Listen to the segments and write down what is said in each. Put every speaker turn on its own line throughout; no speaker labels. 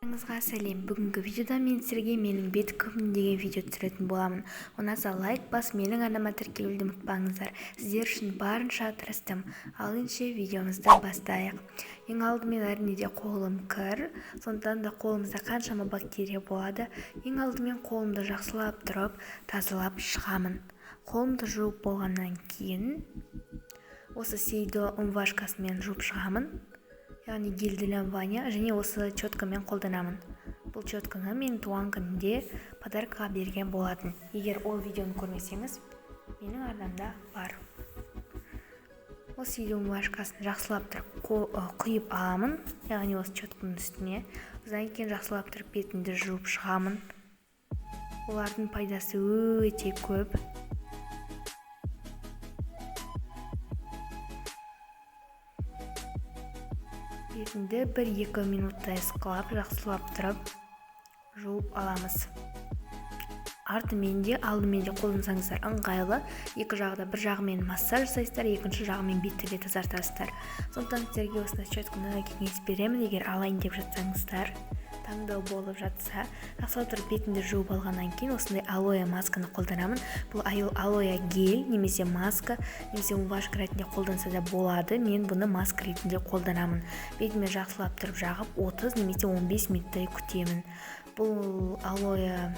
Сәлем, бүгінгі видеода мен сіздерге менің бет күбім деген видео түсіретін боламын. Ұнаса лайк бас, менің арнама тіркелуді ұмытпаңыздар. Сіздер үшін барынша тырыстым. Ал енді видеомызды бастайық. Ең алдымен әрине де қолым кір, сондықтан да қолымызда қаншама бактерия болады. Ең алдымен қолымды жақсылап тұрып, тазалап шығамын. Қолымды жуып болғаннан кейін осы сейдо умывашкасымен жуып шығамын. Яғни гель для умывания және осы щеткамен қолданамын. Бұл щетканы мен туған күнінде подаркаға берген болатын. Егер ол видеоны көрмесеңіз, менің арнамда бар. Осы сейдо умывашкасын жақсылап тұрып құйып аламын, яғни осы щетканың үстіне. Одан кейін жақсылап тұрып бетімді жуып шығамын. Олардың пайдасы өте көп. Бетімді 1-2 минуттай ысқылап, жақсылап тұрып жуып аламыз. Алдымен де қолдансаңыздар ыңғайлы. Екі жағда бір жағымен массаж жасайсыздар, екінші жағымен бетті де тазартасыздар. Сондықтан сіздерге осындай щетканы кеңес беремін. Егер алайын деп жатсаңыздар, таңдау болып жатса, жақсылап тұрып бетімді жуып алғаннан кейін осындай алоэ масканы қолданамын. Бұл алоэ гель немесе маска, немесе умывашка ретінде қолданса да болады. Мен бұны маска ретінде қолданамын. Бетіме жақсылап тұрып жағып 30 немесе 15 минуттай күтемін. Бұл алоэ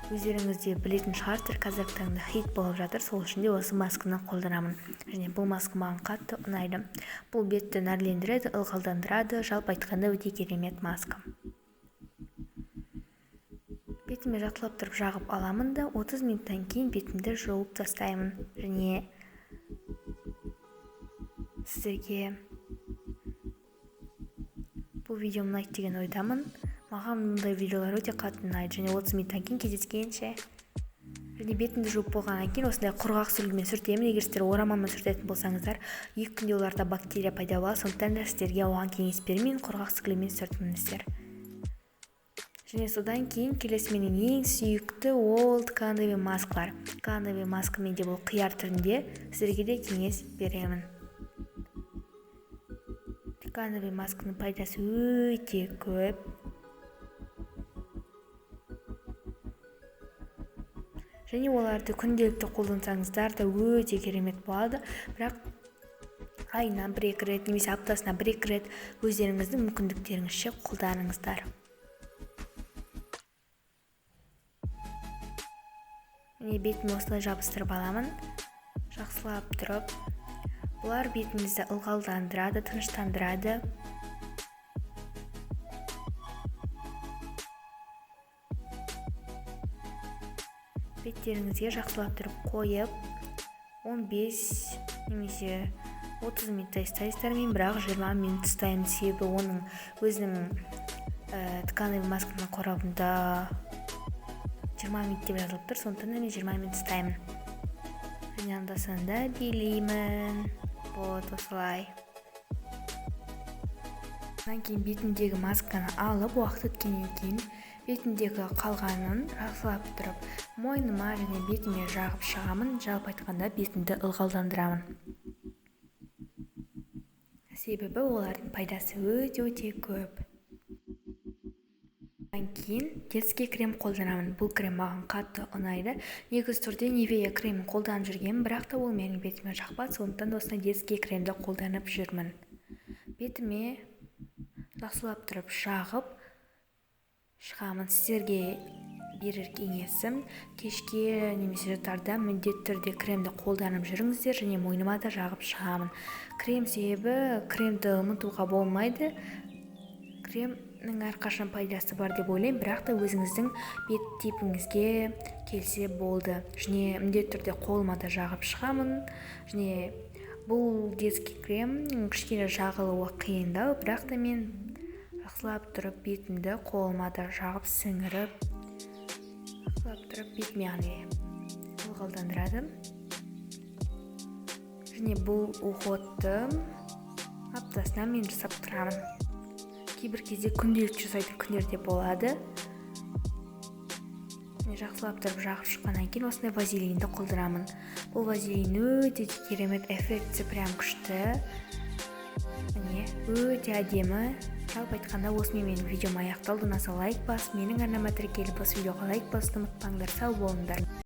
өздеріңізде білетін шығарсыздар, қазіргі таңда хит болып жатыр, сол үшін де осы масканы қолданамын. Және бұл маска маған қатты ұнайды. Бұл бетті нәрлендіреді, ылғалдандырады, жалпы айтқанда өте керемет маска. Бетіме жақсылап тұрып жағып аламын да 30 минуттан кейін бетімді жуып тастаймын. Және сіздерге бұл видео ұнайды деген ойдамын. Маған мұндай видеолар өте қатты ұнайды. Және 30 минуттан кейін кездескенше. Және бетімді жуып болғаннан кейін осындай құрғақ сүлгімен сүртемін. Егер сіздер орамалмен сүртетін болсаңыздар, 2 күнде оларда бактерия пайда болады. Сондықтан да сіздерге оған кеңес бермеймін, құрғақ сүлгімен сүртіңіздер. Және содан кейін келесі менің ең сүйікті ол тканевый маскалар. Тканевый маскамен де бұл қияр түрінде сіздерге де кеңес беремін. Тканевый масканың пайдасы өте көп. Және оларды күнделікті қолдансаңыздар да өте керемет болады. Бірақ айына 1-2 рет немесе аптасына 1-2 рет өздеріңіздің мүмкіндіктеріңізше қолданыңыздар. Бетіме осылай жабыстырып аламын. Жақсылап тұрып. Бұлар бетіңізді ылғалдандырады, тыныштандырады. Беттеріңізге жақсылап тұрып қойып 15 немесе 30 минуттай ұстайсыздар. Мен бірақ 20 минут ұстаймын, себебі оның өзінің тканевый масканың қорабында 20 минут деп жазылып тұр, сондықтан мен 20 минут ұстаймын. Және анда-санда билеймін. Осылай. Одан кейін бетімдегі масканы алып, уақыт өткеннен кейін бетімдегі қалғанын жақсылап тұрып мойныма және бетіме жағып шығамын. Жалпы айтқанда бетімді ылғалдандырамын. Себебі олардың пайдасы өте көп. Одан кейін детский крем қолданамын. Бұл крем маған қатты ұнайды. Негізі түрде Nivea кремін қолданып жүргенмін, бірақ та ол менің бетіме жақпады, сондықтан осындай детский кремді қолданып жүрмін. Бетіме жақсылап тұрып жағып шығамын. Сіздерге берер кеңесім, кешке немесе жатарда міндетті түрде кремді қолданып жүріңіздер және мойныма да жағып шығамын. Крем себебі кремді ұмытуға болмайды. Кремнің әрқашан пайдасы бар деп ойлаймын, бірақ та өзіңіздің бет типіңізге келсе болды. Және міндетті түрде қолыма да жағып шығамын. Және бұл детский крем кішкене жағылуы қиындау, бірақ та мен жақсылап тұрып бетімді қолыма да жағып сіңіріп, жақсылап тұрып бетіме ылғалдандырады. Және бұл уходты аптасына мен жасап тұрамын. Кейбір кезде күнделікті жасайтын күндерде болады. Жақсылап тұрып жағып шыққаннан кейін осындай вазелинді қолданамын. Бұл вазелин өте керемет, эффекті прям күшті. Өте әдемі. жалпы айтқанда осымен менің видеом аяқталды. ұнаса лайк басып, менің арнама тіркеліп осы видеоға лайк басуды ұмытпаңдар. сау болыңдар.